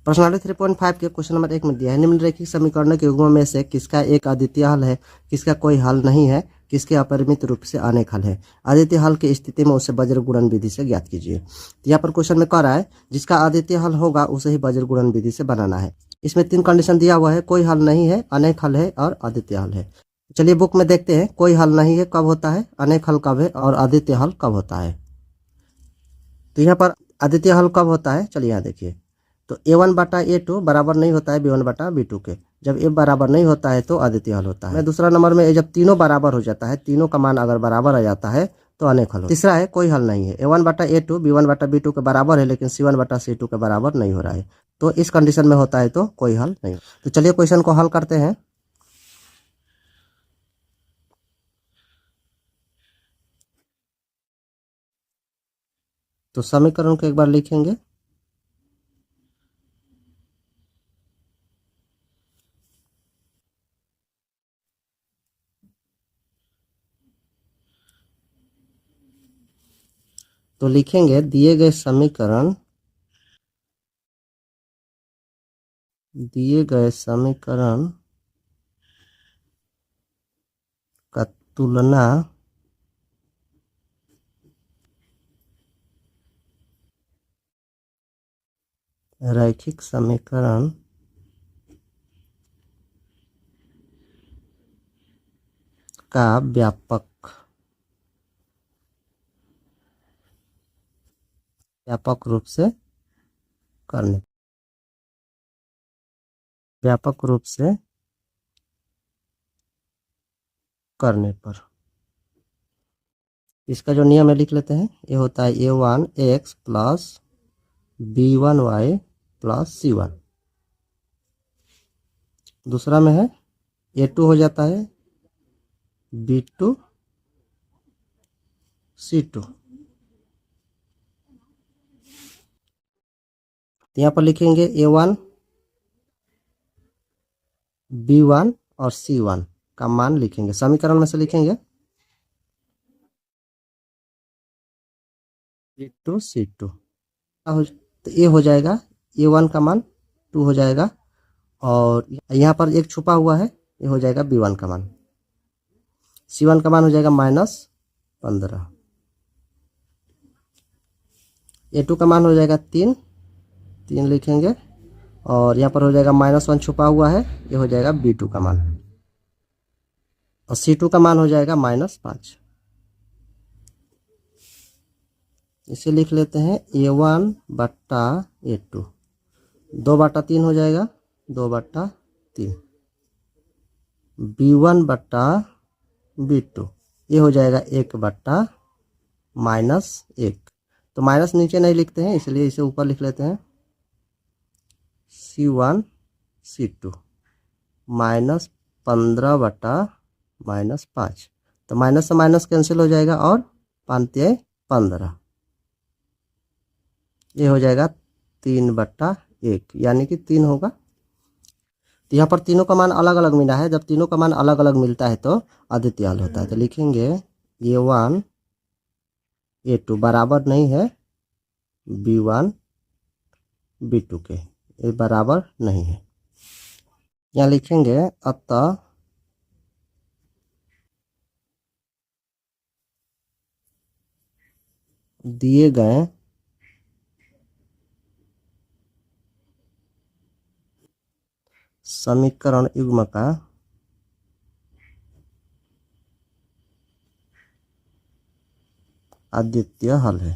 प्रश्नावली 3.5 के question number 1 में दिया है निम्नलिखित समीकरणों के युग्मों में से किसका एक अद्वितीय हल है, किसका कोई हल नहीं है, किसके अपरिमित रूप से अनेक हल है। अद्वितीय हल की स्थिति में उसे वज्र गुणन विधि से ज्ञात कीजिए। तो यहाँ पर क्वेश्चन में कह रहा है जिसका अद्वितीय हल होगा उसे ही वज्र गुणन विधि से बनाना है। इसमें 3 कंडीशन दिया हुआ है, कोई हल नहीं है, अनेक हल है और अद्वितीय हल है। चलिए बुक में देखते हैं कोई हल नहीं है कब होता है, अनेक हल कब है और अद्वितीय हल कब होता है। तो यहाँ पर अद्वितीय हल कब होता है, चलिए यहाँ देखिए। तो a1/a2 बराबर नहीं होता है b1/b2 के। जब a बराबर नहीं होता है तो अद्वितीय हल होता है। दूसरा नंबर में जब तीनों बराबर हो जाता है, तीनों का मान अगर बराबर आ जाता है तो अनेक हल होता है। तीसरा है कोई हल नहीं है, a1/a2 b1/b2 के बराबर है लेकिन c1/c2 के बराबर नहीं हो रहा है, तो इस कंडीशन में होता है तो कोई हल नहीं। तो चलिए क्वेश्चन को हल करते हैं। तो समीकरण को एक बार लिखेंगे। तो लिखेंगे दिए गए समीकरण का तुलना रैखिक समीकरण का व्यापक रूप से करने पर इसका जो नियम है लिख लेते हैं। ये होता है a1x plus b1y plus c1। दूसरा में है a2 हो जाता है b2 c2। यहाँ पर लिखेंगे a1 b1 और c1 का मान लिखेंगे, समीकरण में से लिखेंगे b2 c2। तो ये हो जाएगा a1 का मान 2 हो जाएगा और यहाँ पर एक छुपा हुआ है, ये हो जाएगा b1 का मान। c1 का मान हो जाएगा -15। a2 का मान हो जाएगा 3 लिखेंगे और यहाँ पर हो जाएगा -1 छुपा हुआ है, ये हो जाएगा b2 का मान और c2 का मान हो जाएगा -5। इसे लिख लेते हैं a1/a2 2/3 हो जाएगा 2/3 b1/b2 ये हो जाएगा 1/-1। तो माइनस नीचे नहीं लिखते हैं इसलिए इसे ऊपर लिख लेते हैं c1 c2 -15/-5। तो माइनस से माइनस कैंसिल हो जाएगा और 5×15 ये हो जाएगा 3/1 यानी कि 3 होगा। तो यहाँ पर तीनों का मान अलग अलग मिला है, जब तीनों का मान अलग अलग मिलता है तो अद्वितीय हल होता है। तो लिखेंगे a1 a2 बराबर नहीं है b1 b2 के, ये बराबर नहीं है। यहाँ लिखेंगे अतः दिए गए समीकरण युग्म का अद्वितीय हल है।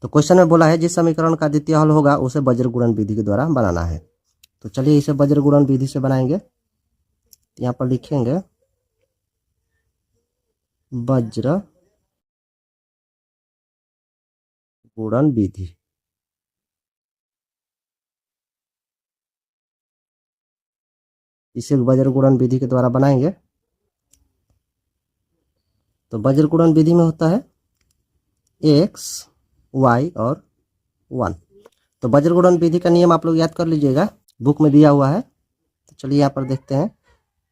तो क्वेश्चन में बोला है जिस समीकरण का अद्वितीय हल होगा उसे वज्र गुणन विधि के द्वारा बनाना है। तो चलिए इसे वज्र गुणन विधि से बनाएंगे। यहाँ पर लिखेंगे वज्र गुणन विधि। इसे वज्र गुणन विधि के द्वारा बनाएंगे। तो वज्र गुणन विधि में होता है x y और 1। तो वज्र गुणन विधि का नियम आप लोग याद कर लीजिएगा, बुक में दिया हुआ है। तो चलिए यहाँ पर देखते हैं।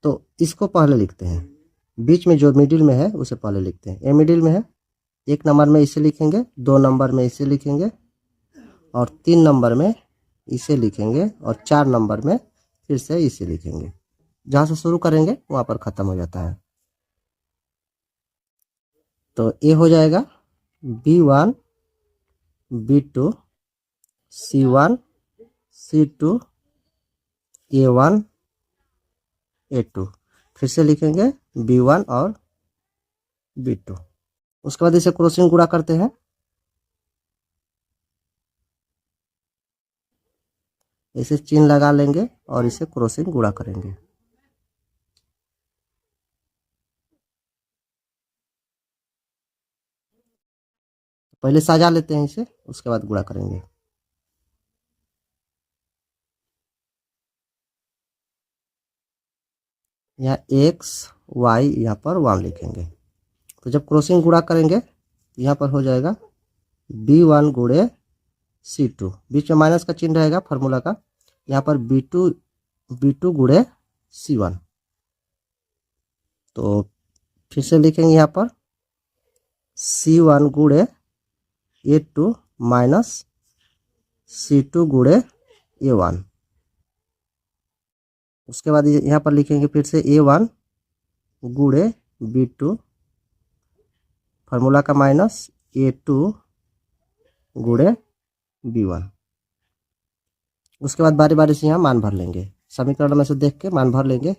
तो इसको पहले लिखते हैं बीच में जो मिडिल में है उसे पहले लिखते हैं। ए मिडिल में है, 1 नंबर में इसे लिखेंगे, 2 नंबर में इसे लिखेंगे और 3 नंबर में इसे लिखेंगे और 4 नंबर में फिर से इसे लिखेंगे। जहाँ से शुरू करेंगे वहाँ पर ख़त्म हो जाता है। तो ए हो जाएगा B1 B2 C1 C2 A1 A2। फिर से लिखेंगे B1 और B2। उसके बाद इसे क्रॉसिंग गुणा करते हैं। इसे चिन्ह लगा लेंगे और इसे क्रॉसिंग गुणा करेंगे। पहले सजा लेते हैं इसे, उसके बाद गुणा करेंगे। यहाँ x y यहाँ पर 1 लिखेंगे। तो जब क्रॉसिंग गुणा करेंगे यहाँ पर हो जाएगा B1 गुणे C2, बीच में माइनस का चिन्ह रहेगा फार्मूला का। यहाँ पर B2 गुणे C1। तो फिर से लिखेंगे यहाँ पर C1 गुणे A2 माइनस C2 गुणे A1। उसके बाद यहाँ पर लिखेंगे फिर से A1 गुणे B2 फार्मूला का माइनस A2 गुणे B1। उसके बाद बारी बारी से यहाँ मान भर लेंगे, समीकरण में से देख के मान भर लेंगे।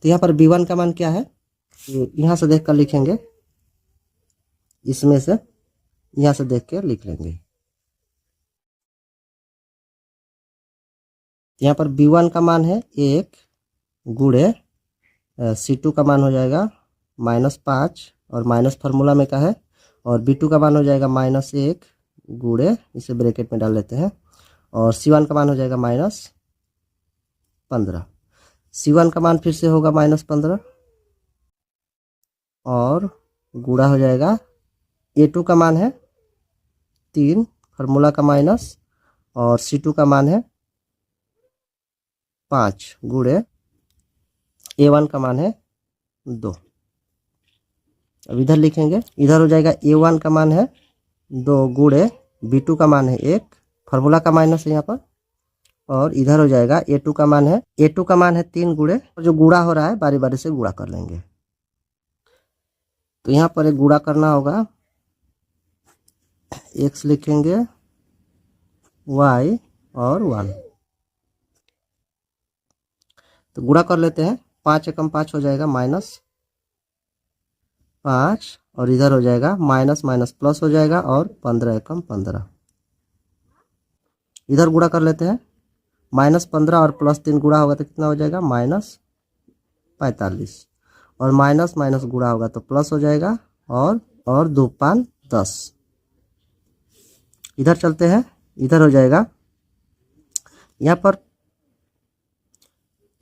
तो यहाँ पर B1 का मान क्या है, यहाँ से देख कर लिखेंगे, इसमें से यहाँ से देख के लिख लेंगे। यहाँ पर B1 का मान है 1 गुणे C2 का मान हो जाएगा -5 और माइनस फार्मूला में का है, और B2 का मान हो जाएगा -1 गुणे, इसे ब्रैकेट में डाल लेते हैं, और C1 का मान हो जाएगा -15। C1 का मान फिर से होगा -15 और गुणा हो जाएगा। A2 का मान है 3 फार्मूला का माइनस, और C2 का मान है 5 गुणे A1 का मान है 2। अब इधर लिखेंगे, इधर हो जाएगा A1 का मान है 2 गुणे B2 का मान है 1 फार्मूला का माइनस है यहाँ पर, और इधर हो जाएगा A2 का मान है 3 गुणे, जो गुणा हो रहा है बारी बारी से गुणा कर लेंगे। तो यहाँ पर एक गुणा करना होगा, x लिखेंगे y और 1। तो गुणा कर लेते हैं, 5 एकम 5 हो जाएगा -5, और इधर हो जाएगा माइनस माइनस प्लस हो जाएगा, और 15 एकम 15। इधर गुणा कर लेते हैं, -15 और +3 गुणा होगा तो कितना हो जाएगा -45, और माइनस माइनस गुणा होगा तो प्लस हो जाएगा, और 2 5 10। इधर चलते हैं, इधर हो जाएगा यहाँ पर,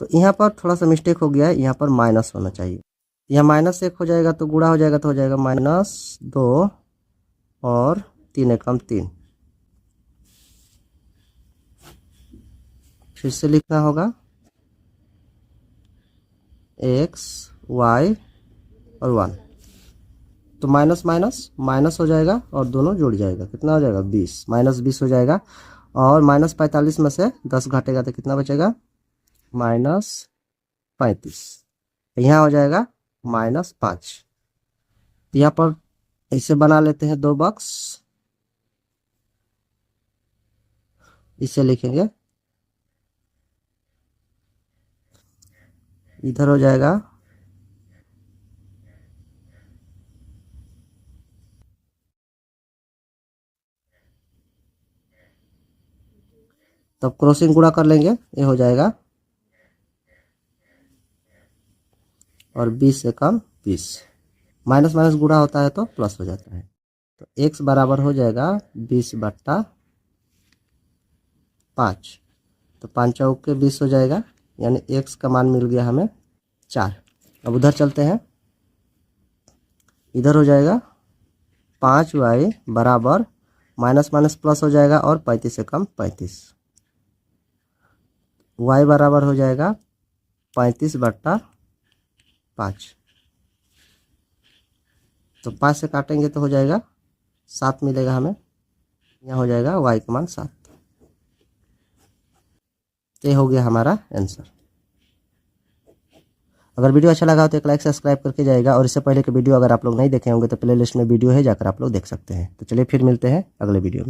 तो यहाँ पर थोड़ा सा मिस्टेक हो गया है, यहाँ पर माइनस होना चाहिए। यहाँ -1 हो जाएगा तो गुणा हो जाएगा तो हो जाएगा -2 और 3 एकम 3। फिर से लिखना होगा x y और 1। तो माइनस माइनस माइनस हो जाएगा और दोनों जुड़ जाएगा, कितना हो जाएगा 20, -20 हो जाएगा, और -45 में से 10 घटेगा तो कितना बचेगा -35। यहाँ हो जाएगा -5। यहाँ पर इसे बना लेते हैं 2 बॉक्स, इसे लिखेंगे, इधर हो जाएगा तब क्रॉसिंग गुणा कर लेंगे, ये हो जाएगा, और 20 एकम 20, माइनस माइनस गुणा होता है तो प्लस हो जाता है। तो x बराबर हो जाएगा 20/5। तो 5 चौके 20 हो जाएगा, यानी x का मान मिल गया हमें 4। अब उधर चलते हैं, इधर हो जाएगा 5y बराबर माइनस माइनस प्लस हो जाएगा और 35 से कम 35। y बराबर हो जाएगा 35/5। तो 5 से काटेंगे तो हो जाएगा 7 मिलेगा हमें। यहाँ हो जाएगा y का मान 7। ये हो गया हमारा आंसर। अगर वीडियो अच्छा लगा हो तो एक लाइक सब्सक्राइब करके जाएगा, और इससे पहले के वीडियो अगर आप लोग नहीं देखे होंगे तो प्लेलिस्ट में वीडियो है, जाकर आप लोग देख सकते हैं। तो चलिए फिर मिलते हैं अगले वीडियो में।